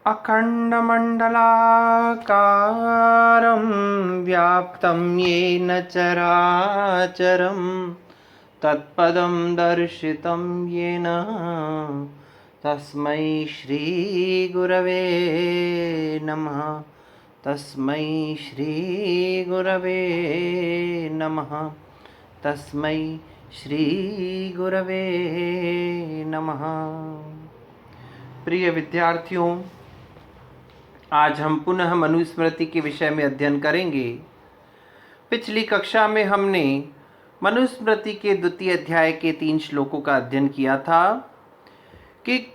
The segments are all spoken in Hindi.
अखण्डमण्डलाकारं व्याप्तं येन चराचरं तत्पदं दर्शितं येन तस्मै श्रीगुरवे नमः। तस्मै श्रीगुरवे नमः। तस्मै श्रीगुरवे नमः। प्रिय विद्यार्थियों, आज हम पुनः मनुस्मृति के विषय में अध्ययन करेंगे। पिछली कक्षा में हमने मनुस्मृति के द्वितीय अध्याय के 3 श्लोकों का अध्ययन किया था कि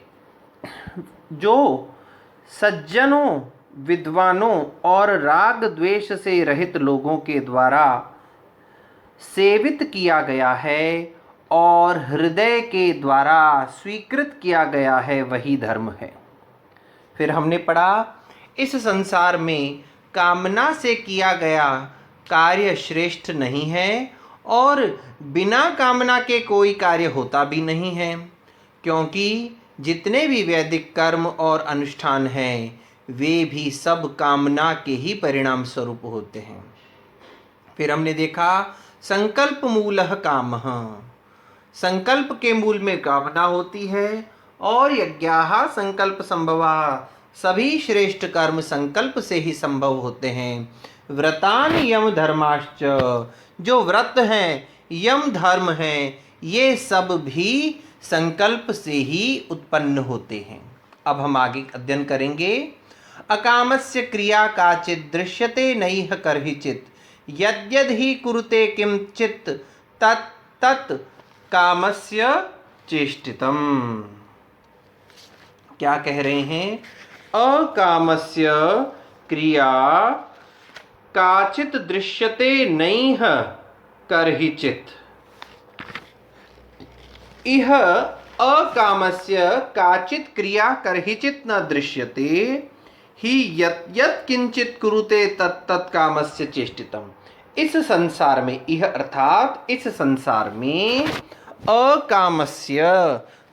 जो सज्जनों, विद्वानों और राग द्वेष से रहित लोगों के द्वारा सेवित किया गया है और हृदय के द्वारा स्वीकृत किया गया है, वही धर्म है। फिर हमने पढ़ा, इस संसार में कामना से किया गया कार्य श्रेष्ठ नहीं है और बिना कामना के कोई कार्य होता भी नहीं है, क्योंकि जितने भी वैदिक कर्म और अनुष्ठान हैं वे भी सब कामना के ही परिणाम स्वरूप होते हैं। फिर हमने देखा, संकल्प मूलः कामः, संकल्प के मूल में कामना होती है और यज्ञाः संकल्प संभवाः, सभी श्रेष्ठ कर्म संकल्प से ही संभव होते हैं। व्रतानि यम धर्माश्च, जो व्रत हैं, यम धर्म हैं, ये सब भी संकल्प से ही उत्पन्न होते हैं। अब हम आगे अध्ययन करेंगे। अकामस्य क्रिया काचित् दृश्यते नैह कर्हिचित्, यद्यद् हि कुरुते किंचित् तत् तत् कामस्य चेष्टितम्। क्या कह रहे हैं? अकामस्य क्रिया काचित् दृश्यते नैह कर्हिचित्, इह अकामस्य काचित् क्रिया कर्हिचित् न दृश्यते ही यत् किंचित कुरुते तत् कामस्य चेष्टितम्। इस संसार में, यह अर्थात इस संसार में अकामस्य,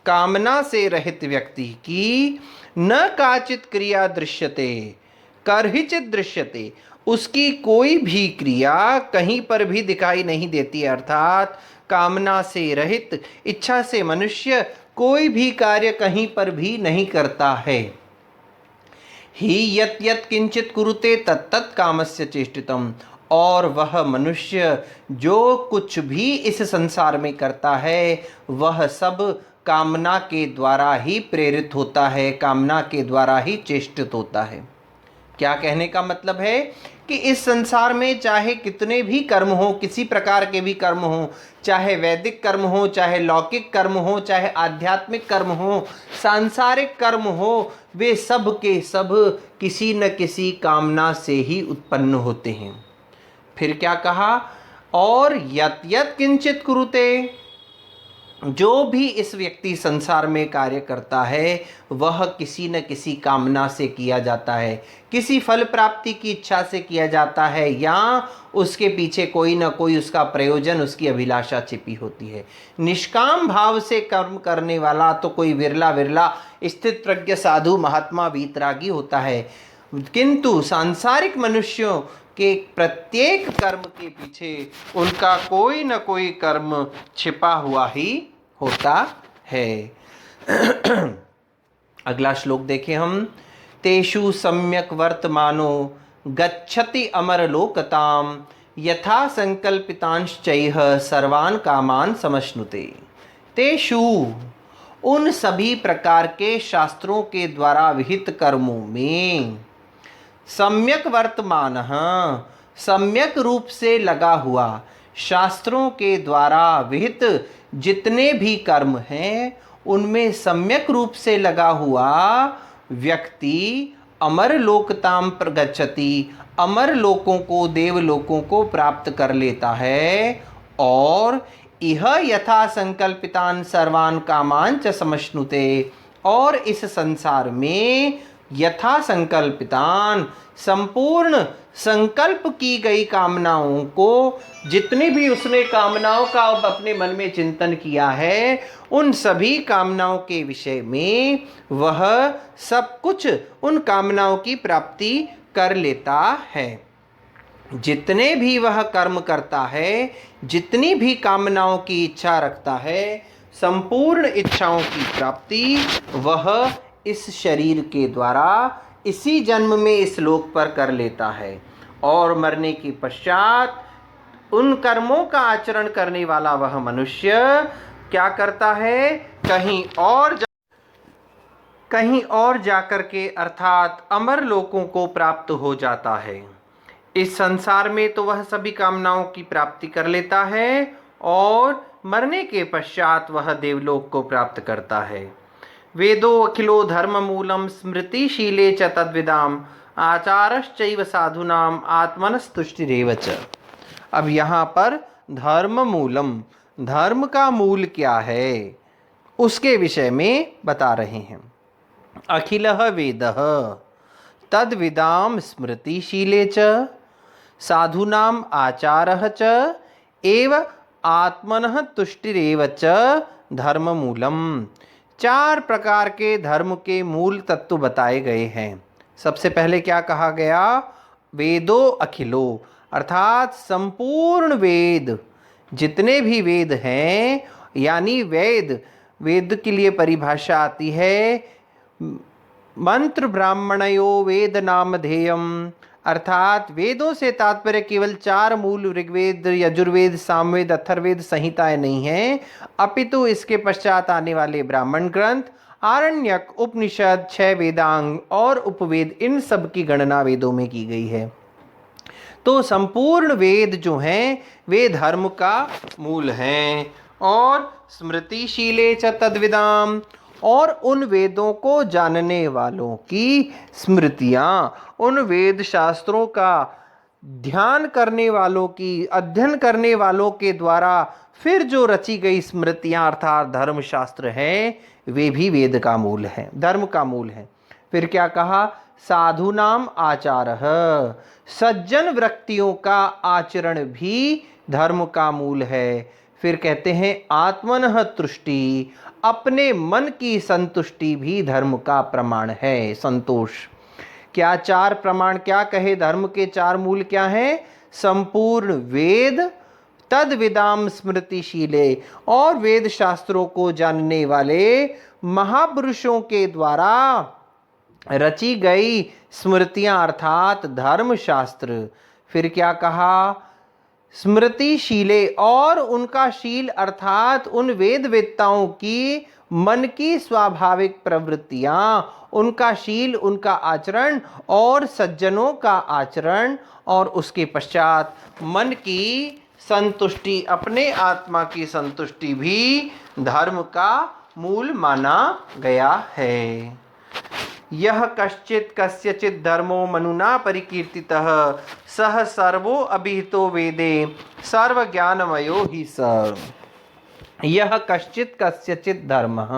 कामना से रहित व्यक्ति की न काचित क्रिया दृश्यते कर्हिचित दृश्यते, उसकी कोई भी क्रिया कहीं पर भी दिखाई नहीं देती। अर्थात कामना से रहित, इच्छा से मनुष्य कोई भी कार्य कहीं पर भी नहीं करता है। ही यत् यत् किंचित कुरुते तत्तत् कामस्य चेष्टितम्, और वह मनुष्य जो कुछ भी इस संसार में करता है वह सब कामना के द्वारा ही प्रेरित होता है, कामना के द्वारा ही चेष्टित होता है। क्या कहने का मतलब है कि इस संसार में चाहे कितने भी कर्म हो, किसी प्रकार के भी कर्म हो, चाहे वैदिक कर्म हो, चाहे लौकिक कर्म हो, चाहे आध्यात्मिक कर्म हो, सांसारिक कर्म हो, वे सब के सब किसी न किसी कामना से ही उत्पन्न होते हैं। फिर क्या कहा? और यत् यत् किंचित कुरुते, जो भी इस व्यक्ति संसार में कार्य करता है वह किसी न किसी कामना से किया जाता है, किसी फल प्राप्ति की इच्छा से किया जाता है, या उसके पीछे कोई न कोई उसका प्रयोजन, उसकी अभिलाषा छिपी होती है। निष्काम भाव से कर्म करने वाला तो कोई विरला विरला स्थित प्रज्ञ साधु महात्मा वीतरागी होता है, किंतु सांसारिक मनुष्यों के प्रत्येक कर्म के पीछे उनका कोई न कोई कर्म छिपा हुआ ही होता है। अगला श्लोक देखें हम। तेषु सम्यक वर्तमानो गच्छति अमरलोकताम, यथा संकल्पितांश्चैह सर्वान् कामान् समश्नुते। तेषु, उन सभी प्रकार के शास्त्रों के द्वारा विहित कर्मों में, सम्यक वर्तमान, सम्यक रूप से लगा हुआ, शास्त्रों के द्वारा विहित जितने भी कर्म हैं उनमें सम्यक रूप से लगा हुआ व्यक्ति अमर लोकताम प्रगच्छति, अमर लोकों को, देवलोकों को प्राप्त कर लेता है। और इह यथा संकल्पितान सर्वान कामान च समश्नुते, और इस संसार में यथा संकल्पितान, संपूर्ण संकल्प की गई कामनाओं को, जितनी भी उसने कामनाओं का अब अपने मन में चिंतन किया है, उन सभी कामनाओं के विषय में वह सब कुछ उन कामनाओं की प्राप्ति कर लेता है। जितने भी वह कर्म करता है, जितनी भी कामनाओं की इच्छा रखता है, संपूर्ण इच्छाओं की प्राप्ति वह इस शरीर के द्वारा इसी जन्म में इस लोक पर कर लेता है। और मरने के पश्चात उन कर्मों का आचरण करने वाला वह मनुष्य क्या करता है, कहीं और जाकर के अर्थात अमर लोकों को प्राप्त हो जाता है। इस संसार में तो वह सभी कामनाओं की प्राप्ति कर लेता है और मरने के पश्चात वह देवलोक को प्राप्त करता है। वेदो अखिलो धर्म मूलम स्मृतिशीले च तद्विदाम आचारश्चैव साधुनाम आत्मनस्तुष्टिरेव च। अब यहाँ पर धर्म मूलम, धर्म का मूल क्या है उसके विषय में बता रहे हैं। अखिलः वेदः तद्विदाम स्मृतिशीले च साधूनाम आचारः च एव आत्मनः तुष्टिरेव च धर्म मूलम। 4 प्रकार के धर्म के मूल तत्व बताए गए हैं। सबसे पहले क्या कहा गया, वेदो अखिलो, अर्थात संपूर्ण वेद, जितने भी वेद हैं, यानी वेद, वेद के लिए परिभाषा आती है मंत्र ब्राह्मणयो वेद नामधेयम, अर्थात वेदों से तात्पर्य केवल 4 मूल ऋग्वेद, यजुर्वेद, सामवेद, अथर्ववेद संहिताएं नहीं हैं, अपितु इसके पश्चात आने वाले ब्राह्मण ग्रंथ, आरण्यक, उपनिषद, 6 वेदांग और उपवेद, इन सब की गणना वेदों में की गई है। तो संपूर्ण वेद जो हैं वे धर्म का मूल हैं। और स्मृतिशीले च तद्विदाम, और उन वेदों को जानने वालों की स्मृतियाँ, उन वेद शास्त्रों का ध्यान करने वालों की, अध्ययन करने वालों के द्वारा फिर जो रची गई स्मृतियाँ अर्थात धर्मशास्त्र हैं, वे भी वेद का मूल है, धर्म का मूल है। फिर क्या कहा, साधुनाम आचारः, सज्जन व्यक्तियों का आचरण भी धर्म का मूल है। फिर कहते हैं आत्मनः तुष्टि, अपने मन की संतुष्टि भी धर्म का प्रमाण है, संतोष। क्या 4 प्रमाण क्या कहे, धर्म के 4 मूल क्या हैं, संपूर्ण वेद, तद्विदाम स्मृतिशीले, और वेद शास्त्रों को जानने वाले महापुरुषों के द्वारा रची गई स्मृतियां अर्थात धर्मशास्त्र। फिर क्या कहा, स्मृतिशीले, और उनका शील अर्थात उन वेद वेत्ताओं की मन की स्वाभाविक प्रवृत्तियां, उनका शील, उनका आचरण और सज्जनों का आचरण, और उसके पश्चात मन की संतुष्टि, अपने आत्मा की संतुष्टि भी धर्म का मूल माना गया है। यह कश्चित् कस्यचित् धर्मो मनुना परिकीर्तितः सह सर्वो अभिहितो वेदे सर्वज्ञानमयो हि स। यह कश्चित् कस्यचित् धर्मः,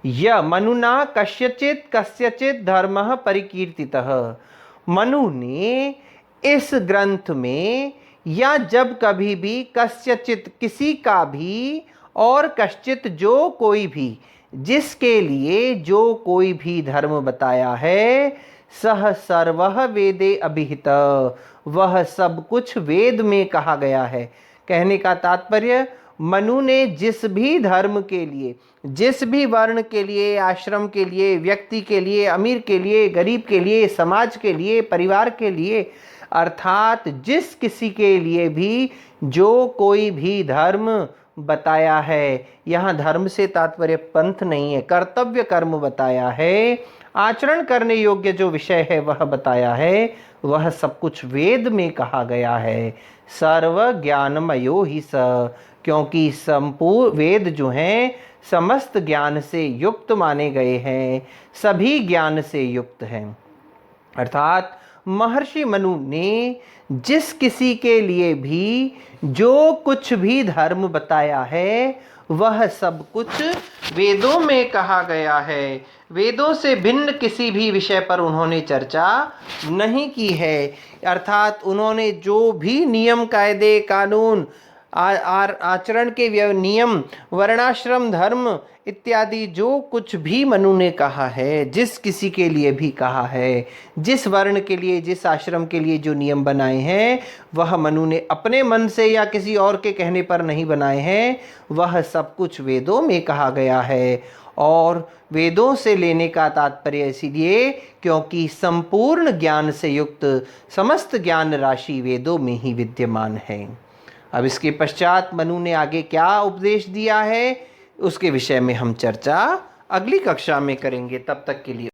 यह मनुना कस्यचित् धर्मः परिकीर्तितः, मनु ने इस ग्रंथ में या जब कभी भी कस्यचित् किसी का भी, और कश्चित् जो कोई भी, जिसके लिए जो कोई भी धर्म बताया है, सह सर्वः वेदे अभिहित, वह सब कुछ वेद में कहा गया है। कहने का तात्पर्य, मनु ने जिस भी धर्म के लिए, जिस भी वर्ण के लिए, आश्रम के लिए, व्यक्ति के लिए, अमीर के लिए, गरीब के लिए, समाज के लिए, परिवार के लिए, अर्थात जिस किसी के लिए भी जो कोई भी धर्म बताया है, यहाँ धर्म से तात्पर्य पंथ नहीं है, कर्तव्य कर्म बताया है, आचरण करने योग्य जो विषय है वह बताया है, वह सब कुछ वेद में कहा गया है। सर्व ज्ञानमयो ही स, क्योंकि संपूर्ण वेद जो हैं समस्त ज्ञान से युक्त माने गए हैं, सभी ज्ञान से युक्त हैं। अर्थात महर्षि मनु ने जिस किसी के लिए भी जो कुछ भी धर्म बताया है, वह सब कुछ वेदों में कहा गया है। वेदों से भिन्न किसी भी विषय पर उन्होंने चर्चा नहीं की है। अर्थात उन्होंने जो भी नियम, कायदे, कानून, आचरण के नियम, वर्णाश्रम, धर्म इत्यादि जो कुछ भी मनु ने कहा है, जिस किसी के लिए भी कहा है, जिस वर्ण के लिए, जिस आश्रम के लिए जो नियम बनाए हैं, वह मनु ने अपने मन से या किसी और के कहने पर नहीं बनाए हैं। वह सब कुछ वेदों में कहा गया है। और वेदों से लेने का तात्पर्य इसीलिए क्योंकि संपूर्ण ज्ञान से युक्त समस्त ज्ञान राशि वेदों में ही विद्यमान है। अब इसके पश्चात मनु ने आगे क्या उपदेश दिया है, उसके विषय में हम चर्चा अगली कक्षा में करेंगे। तब तक के लिए